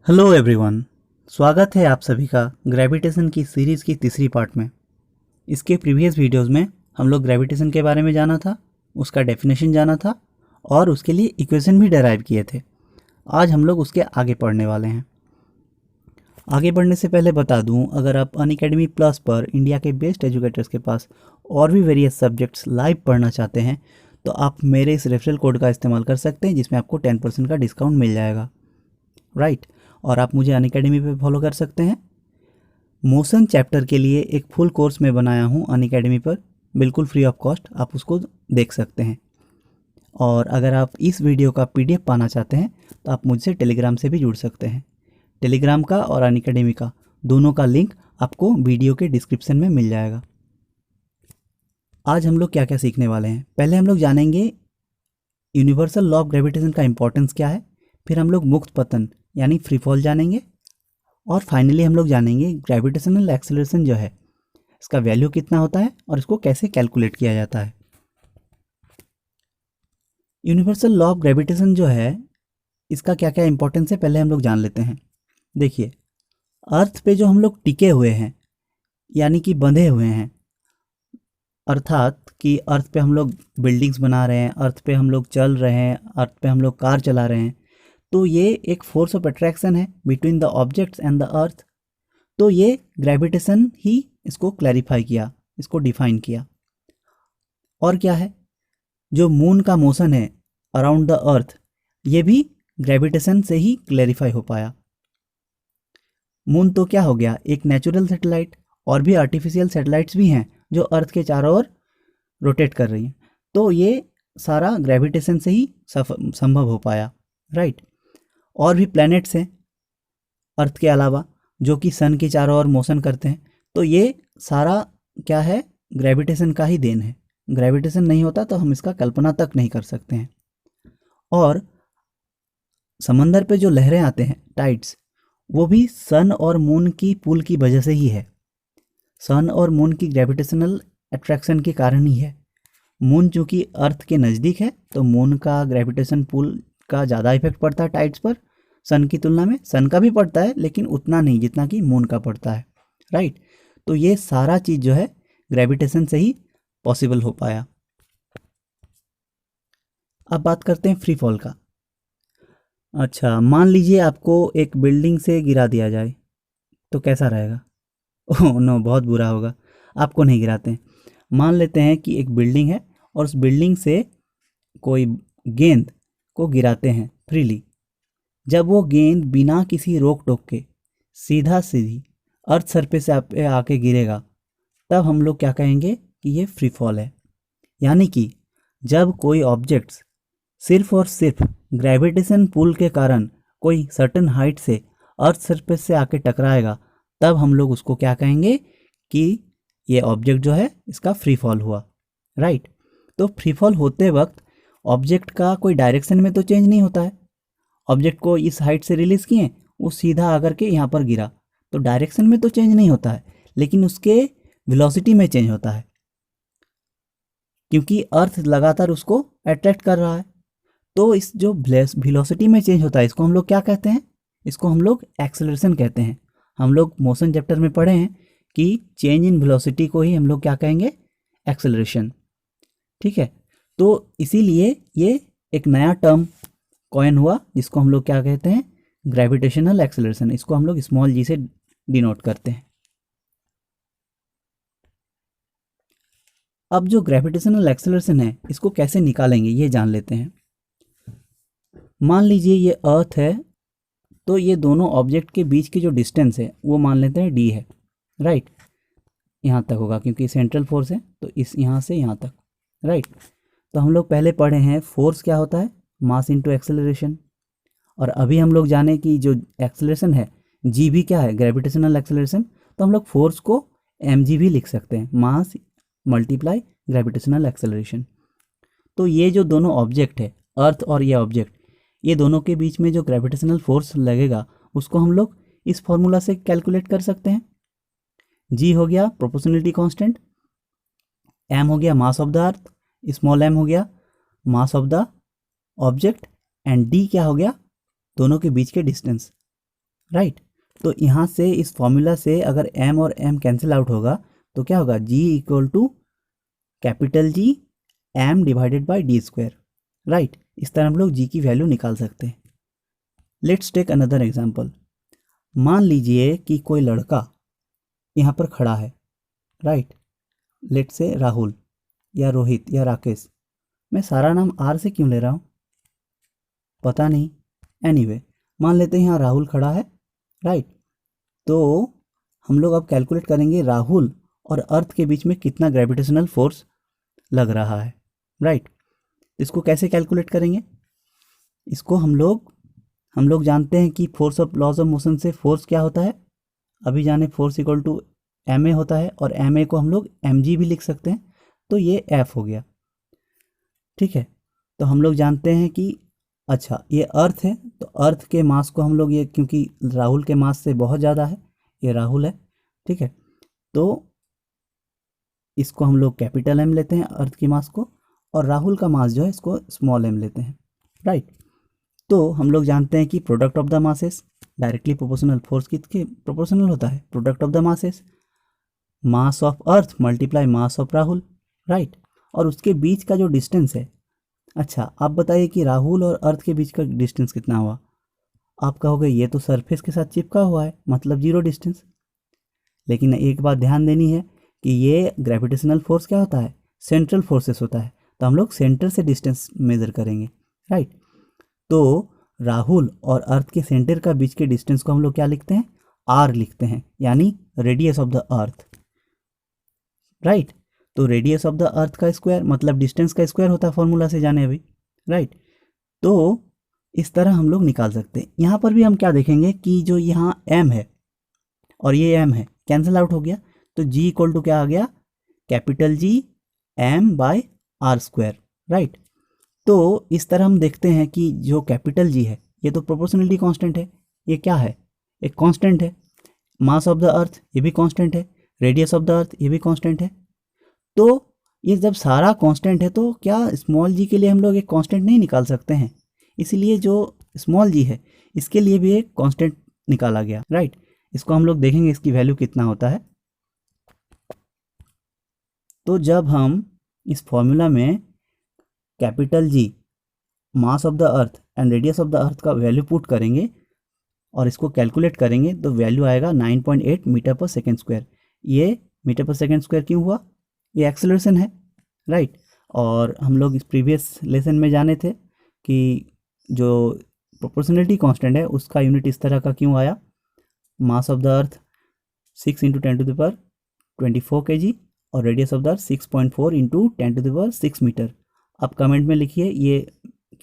Hello everyone, स्वागत है आप सभी का ग्रेविटेशन की सीरीज़ की तीसरी पार्ट में। इसके प्रीवियस वीडियोस में हम लोग ग्रेविटेशन के बारे में जाना था, उसका डेफिनेशन जाना था और उसके लिए इक्वेशन भी डेराइव किए थे। आज हम लोग उसके आगे पढ़ने वाले हैं। आगे बढ़ने से पहले बता दूं, अगर आप अनअकैडमी प्लस पर इंडिया के बेस्ट एजुकेटर्स के पास और भी वेरियस सब्जेक्ट्स लाइव पढ़ना चाहते हैं तो आप मेरे इस रेफरल कोड का इस्तेमाल कर सकते हैं, जिसमें आपको 10% का डिस्काउंट मिल जाएगा, राइट। और आप मुझे अनअकैडमी पे फॉलो कर सकते हैं। मोशन चैप्टर के लिए एक फुल कोर्स मैं बनाया हूँ अनअकैडमी पर, बिल्कुल फ्री ऑफ कॉस्ट, आप उसको देख सकते हैं। और अगर आप इस वीडियो का पीडीएफ पाना चाहते हैं तो आप मुझसे टेलीग्राम से भी जुड़ सकते हैं। टेलीग्राम का और अनअकैडमी का दोनों का लिंक आपको वीडियो के डिस्क्रिप्शन में मिल जाएगा। आज हम लोग क्या क्या सीखने वाले हैं, पहले हम लोग जानेंगे यूनिवर्सल लॉ ऑफ ग्रेविटेशन का इंपॉर्टेंस क्या है, फिर हम लोग मुक्त पतन यानी फ्री फॉल जानेंगे, और फाइनली हम लोग जानेंगे ग्रेविटेशनल एक्सेलरेशन जो है इसका वैल्यू कितना होता है और इसको कैसे कैलकुलेट किया जाता है। यूनिवर्सल लॉ ऑफ ग्रेविटेशन जो है इसका क्या क्या इंपॉर्टेंस है पहले हम लोग जान लेते हैं। देखिए, अर्थ पे जो हम लोग टिके हुए हैं यानी कि बंधे हुए हैं, अर्थात कि अर्थ पे हम लोग बिल्डिंग्स बना रहे हैं, अर्थ पे हम लोग चल रहे हैं, अर्थ पे हम लोग कार चला रहे हैं, तो ये एक फोर्स ऑफ अट्रैक्शन है between the objects and the earth. तो ये ग्रेविटेशन ही इसको क्लैरिफाई किया, इसको डिफाइन किया। और क्या है, जो मून का मोशन है अराउंड द अर्थ, ये भी ग्रेविटेशन से ही क्लैरिफाई हो पाया। मून तो क्या हो गया, एक नेचुरल सैटेलाइट, और भी आर्टिफिशियल सैटेलाइट्स भी हैं जो अर्थ के चारों ओर रोटेट कर रही हैं। तो ये सारा ग्रेविटेशन से ही संभव हो पाया, राइट। और भी प्लैनेट्स हैं अर्थ के अलावा जो कि सन के चारों ओर मोशन करते हैं, तो ये सारा क्या है, ग्रेविटेशन का ही देन है। ग्रेविटेशन नहीं होता तो हम इसका कल्पना तक नहीं कर सकते हैं। और समंदर पे जो लहरें आते हैं, टाइड्स, वो भी सन और मून की पुल की वजह से ही है। सन और मून की ग्रेविटेशनल अट्रैक्शन के कारण ही है। मून चूँकि अर्थ के नज़दीक है तो मून का ग्रेविटेशन पुल का ज़्यादा इफेक्ट पड़ता है टाइड्स पर सन की तुलना में। सन का भी पड़ता है लेकिन उतना नहीं जितना कि मून का पड़ता है, राइट। तो ये सारा चीज़ जो है ग्रेविटेशन से ही पॉसिबल हो पाया। अब बात करते हैं फ्री फॉल का। अच्छा, मान लीजिए आपको एक बिल्डिंग से गिरा दिया जाए तो कैसा रहेगा? ओह नो, बहुत बुरा होगा। आपको नहीं गिराते हैं। मान लेते हैं कि एक बिल्डिंग है और उस बिल्डिंग से कोई गेंद को गिराते हैं फ्रीली। जब वो गेंद बिना किसी रोक टोक के सीधा सीधी अर्थ सरफेस पे आके गिरेगा, तब हम लोग क्या कहेंगे कि ये फ्री फॉल है। यानी कि जब कोई ऑब्जेक्ट्स सिर्फ और सिर्फ ग्रेविटेशन पुल के कारण कोई सर्टेन हाइट से अर्थ सरफेस से आके टकराएगा, तब हम लोग उसको क्या कहेंगे कि ये ऑब्जेक्ट जो है इसका फ्री फॉल हुआ, राइट। तो फ्री फॉल होते वक्त ऑब्जेक्ट का कोई डायरेक्शन में तो चेंज नहीं होता है। ऑब्जेक्ट को इस हाइट से रिलीज किए, वो सीधा आकर के यहाँ पर गिरा, तो डायरेक्शन में तो चेंज नहीं होता है, लेकिन उसके वेलोसिटी में चेंज होता है, क्योंकि अर्थ लगातार उसको अट्रैक्ट कर रहा है। तो इस जो वेलोसिटी में चेंज होता है, इसको हम लोग क्या कहते हैं? इसको हम लोग एक्सेलरेशन कहते हैं। हम लोग मोशन चैप्टर में पढ़े हैं कि चेंज इन वेलोसिटी को ही हम लोग क्या कहेंगे? एक्सेलरेशन, ठीक है। तो इसीलिए ये एक नया टर्म कॉइन हुआ जिसको हम लोग क्या कहते हैं? Gravitational acceleration. इसको हम लोग स्मॉल जी से डिनोट करते हैं। अब जो ग्रेविटेशनल एक्सेलरेशन है इसको कैसे निकालेंगे ये जान लेते हैं। मान लीजिए ये अर्थ है, तो ये दोनों ऑब्जेक्ट के बीच की जो डिस्टेंस है वो मान लेते हैं d है, राइट। यहाँ तक होगा क्योंकि सेंट्रल फोर्स है, तो इस यहाँ से यहाँ तक, राइट। तो हम लोग पहले पढ़े हैं फोर्स क्या होता है, मास इनटू एक्सेलरेशन। और अभी हम लोग जाने कि जो एक्सेलरेशन है जी भी क्या है, ग्रेविटेशनल एक्सेलरेशन। तो हम लोग फोर्स को mg भी लिख सकते हैं, मास मल्टीप्लाई ग्रेविटेशनल एक्सेलरेशन। तो ये जो दोनों ऑब्जेक्ट है, अर्थ और ये ऑब्जेक्ट, ये दोनों के बीच में जो ग्रेविटेशनल फोर्स लगेगा उसको हम लोग इस फॉर्मूला से कैलकुलेट कर सकते हैं। जी हो गया प्रोपोर्शनलिटी कांस्टेंट, एम हो गया mass of the earth, small M हो गया mass of the object, and D क्या हो गया, दोनों के बीच के डिस्टेंस, राइट। तो यहाँ से इस फॉर्मूला से अगर m और m कैंसिल आउट होगा तो क्या होगा, g equal to capital G m divided by D square. Right, इस तरह हम लोग g की वैल्यू निकाल सकते हैं। Let's take another example. मान लीजिए कि कोई लड़का यहाँ पर खड़ा है, राइट, लेट्स से राहुल या रोहित या राकेश। मैं सारा नाम आर से क्यों ले रहा हूँ पता नहीं, एनीवे मान लेते हैं यहाँ राहुल खड़ा है, राइट। तो हम लोग अब कैलकुलेट करेंगे राहुल और अर्थ के बीच में कितना ग्रेविटेशनल फोर्स लग रहा है, राइट। इसको कैसे कैलकुलेट करेंगे, इसको हम लोग जानते हैं कि force of laws of motion से फोर्स क्या होता है, अभी जाने force equal to M A होता है, और एम ए को हम लोग एम जी भी लिख सकते हैं, तो ये एफ हो गया, ठीक है। तो हम लोग जानते हैं कि अच्छा ये अर्थ है, तो अर्थ के मास को हम लोग ये, क्योंकि राहुल के मास से बहुत ज़्यादा है, ये राहुल है, ठीक है, तो इसको हम लोग कैपिटल एम लेते हैं अर्थ की मास को, और राहुल का मास जो है इसको स्मॉल एम लेते हैं, राइट। तो हम लोग जानते हैं कि product of the masses directly proportional, force किसके प्रोपोर्शनल होता है, product of the masses, mass of earth multiply mass of Rahul, right. और उसके बीच का जो डिस्टेंस है, अच्छा आप बताइए कि राहुल और अर्थ के बीच का डिस्टेंस कितना हुआ, आप कहोगे ये तो सरफेस के साथ चिपका हुआ है, मतलब जीरो डिस्टेंस। लेकिन एक बात ध्यान देनी है कि ये ग्रेविटेशनल फोर्स क्या होता है, सेंट्रल फोर्सेस होता है, तो हम लोग सेंटर से डिस्टेंस मेजर करेंगे, राइट। तो राहुल और अर्थ के सेंटर का बीच के डिस्टेंस को हम लोग क्या लिखते हैं, आर लिखते हैं, यानी radius of the earth, right. तो रेडियस ऑफ द अर्थ का स्क्वायर मतलब डिस्टेंस का स्क्वायर होता है, फॉर्मूला से जाने अभी, राइट। तो इस तरह हम लोग निकाल सकते हैं। यहाँ पर भी हम क्या देखेंगे कि जो यहाँ m है और ये m है कैंसिल आउट हो गया, तो g इक्वल टू क्या आ गया, capital G m by R square, right. तो इस तरह हम देखते हैं कि जो कैपिटल G है ये तो प्रोपोर्शनलिटी कांस्टेंट है, ये क्या है, एक कांस्टेंट है, मास ऑफ द अर्थ ये भी कांस्टेंट है, रेडियस ऑफ द अर्थ ये भी कांस्टेंट है। तो ये जब सारा कांस्टेंट है तो क्या स्मॉल g के लिए हम लोग एक कांस्टेंट नहीं निकाल सकते हैं, इसीलिए जो स्मॉल g है इसके लिए भी एक कांस्टेंट निकाला गया, राइट। इसको हम लोग देखेंगे इसकी वैल्यू कितना होता है। तो जब हम इस फॉर्मूला में capital G mass of the earth and radius of the अर्थ का वैल्यू पुट करेंगे और इसको कैलकुलेट करेंगे तो वैल्यू आएगा 9.8 मीटर पर सेकेंड स्क्वायर। ये मीटर पर सेकेंड स्क्वायर क्यों हुआ, ये एक्सेलरेशन है, राइट। और हम लोग इस प्रीवियस लेसन में जाने थे कि जो प्रोपोर्शनलिटी कांस्टेंट है उसका यूनिट इस तरह का क्यों आया, mass of the earth 6 × 10⁻24 kg और radius of the earth 6.4 × 10⁻6 metre. आप कमेंट में लिखिए ये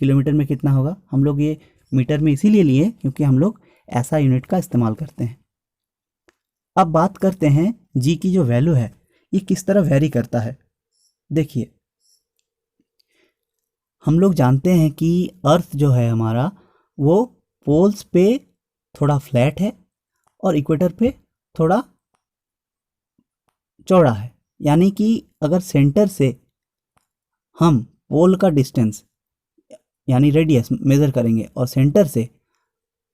किलोमीटर में कितना होगा, हम लोग ये मीटर में इसीलिए लिए क्योंकि हम लोग ऐसा यूनिट का इस्तेमाल करते हैं। अब बात करते हैं जी की जो वैल्यू है ये किस तरह वेरी करता है। देखिए हम लोग जानते हैं कि अर्थ जो है हमारा वो पोल्स पे थोड़ा फ्लैट है और इक्वेटर पे थोड़ा चौड़ा है, यानी कि अगर सेंटर से हम पोल का डिस्टेंस यानी रेडियस मेज़र करेंगे और सेंटर से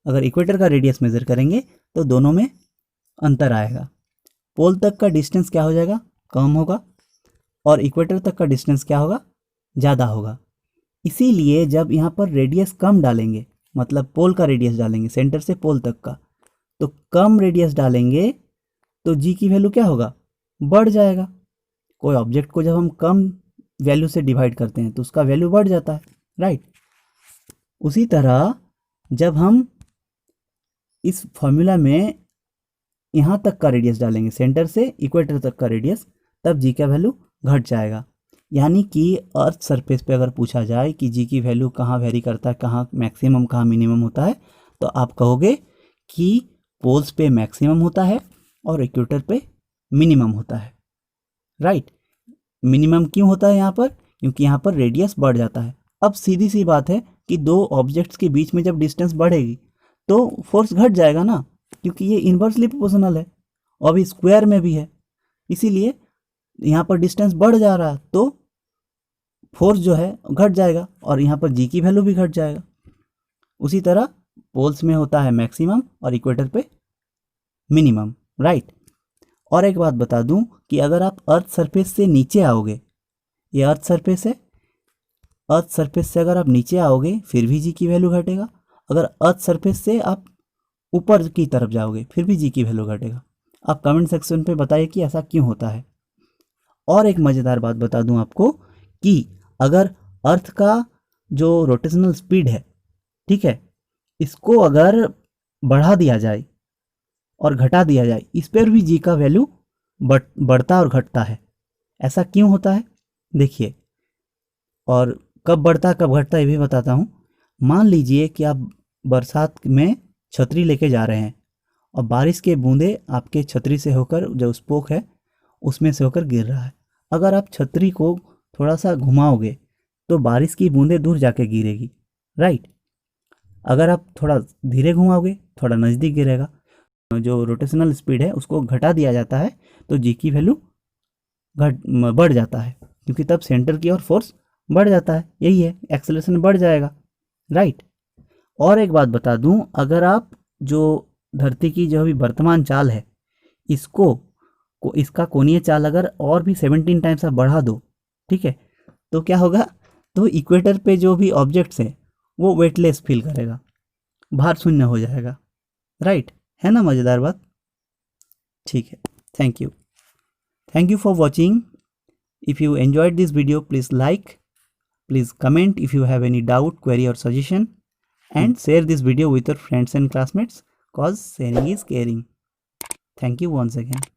अगर इक्वेटर का रेडियस मेज़र करेंगे तो दोनों में अंतर आएगा। पोल तक का डिस्टेंस क्या हो जाएगा, कम होगा, और इक्वेटर तक का डिस्टेंस क्या होगा, ज़्यादा होगा। इसीलिए जब यहाँ पर रेडियस कम डालेंगे, मतलब पोल का रेडियस डालेंगे सेंटर से पोल तक का, तो कम रेडियस डालेंगे तो जी की वैल्यू क्या होगा, बढ़ जाएगा। कोई ऑब्जेक्ट को जब हम कम वैल्यू से डिवाइड करते हैं तो उसका वैल्यू बढ़ जाता है, राइट। उसी तरह जब हम इस फॉर्मूला में यहाँ तक का रेडियस डालेंगे सेंटर से इक्वेटर तक का रेडियस, तब जी का वैल्यू घट जाएगा। यानी कि अर्थ सरफेस पे अगर पूछा जाए कि जी की वैल्यू कहाँ वेरी करता है, कहाँ मैक्सिमम कहाँ मिनिमम होता है, तो आप कहोगे कि पोल्स पे मैक्सिमम होता है और इक्वेटर पे मिनिमम होता है, राइट। मिनिमम क्यों होता है यहाँ पर, क्योंकि यहाँ पर रेडियस बढ़ जाता है। अब सीधी सी बात है कि दो ऑब्जेक्ट्स के बीच में जब डिस्टेंस बढ़ेगी तो फोर्स घट जाएगा ना, क्योंकि ये इन्वर्सली प्रोपोर्शनल है और अभी स्क्वायर में भी है, इसीलिए यहाँ पर डिस्टेंस बढ़ जा रहा है तो फोर्स जो है घट जाएगा और यहाँ पर जी की वैल्यू भी घट जाएगा। उसी तरह पोल्स में होता है मैक्सिमम और इक्वेटर पे मिनिमम, राइट। और एक बात बता दूं कि अगर आप अर्थ सरफेस से नीचे आओगे, ये अर्थ सरफेस है, अर्थ सरफेस से अगर आप नीचे आओगे फिर भी जी की वैल्यू घटेगा, अगर अर्थ सरफेस से आप ऊपर की तरफ जाओगे फिर भी जी की वैल्यू घटेगा। आप कमेंट सेक्शन पे बताइए कि ऐसा क्यों होता है। और एक मज़ेदार बात बता दूं आपको कि अगर अर्थ का जो रोटेशनल स्पीड है, ठीक है, इसको अगर बढ़ा दिया जाए और घटा दिया जाए, इस पर भी जी का वैल्यू बढ़ता और घटता है। ऐसा क्यों होता है देखिए, और कब बढ़ता कब घटता ये भी बताता हूँ। मान लीजिए कि आप बरसात में छतरी लेके जा रहे हैं और बारिश के बूंदे आपके छतरी से होकर, जो स्पोक है उसमें से होकर गिर रहा है। अगर आप छतरी को थोड़ा सा घुमाओगे तो बारिश की बूंदें दूर जाके गिरेगी, राइट। अगर आप थोड़ा धीरे घुमाओगे थोड़ा नज़दीक गिरेगा। जो रोटेशनल स्पीड है उसको घटा दिया जाता है तो जी की वैल्यू बढ़ जाता है, क्योंकि तब सेंटर की ओर फोर्स बढ़ जाता है, यही है, एक्सेलरेशन बढ़ जाएगा, राइट। और एक बात बता दूं, अगर आप जो धरती की जो अभी वर्तमान चाल है इसका कोणीय चाल अगर और भी 17 टाइम्स आप बढ़ा दो, ठीक है, तो क्या होगा, तो इक्वेटर पे जो भी ऑब्जेक्ट्स हैं वो वेटलेस फील करेगा, भार शून्य हो जाएगा, राइट। है ना मज़ेदार बात। ठीक है, thank you for watching. If you enjoyed this video please like, please comment if you have any doubt, query or suggestion, and share this video with your friends and classmates, cause sharing is caring. Thank you once again.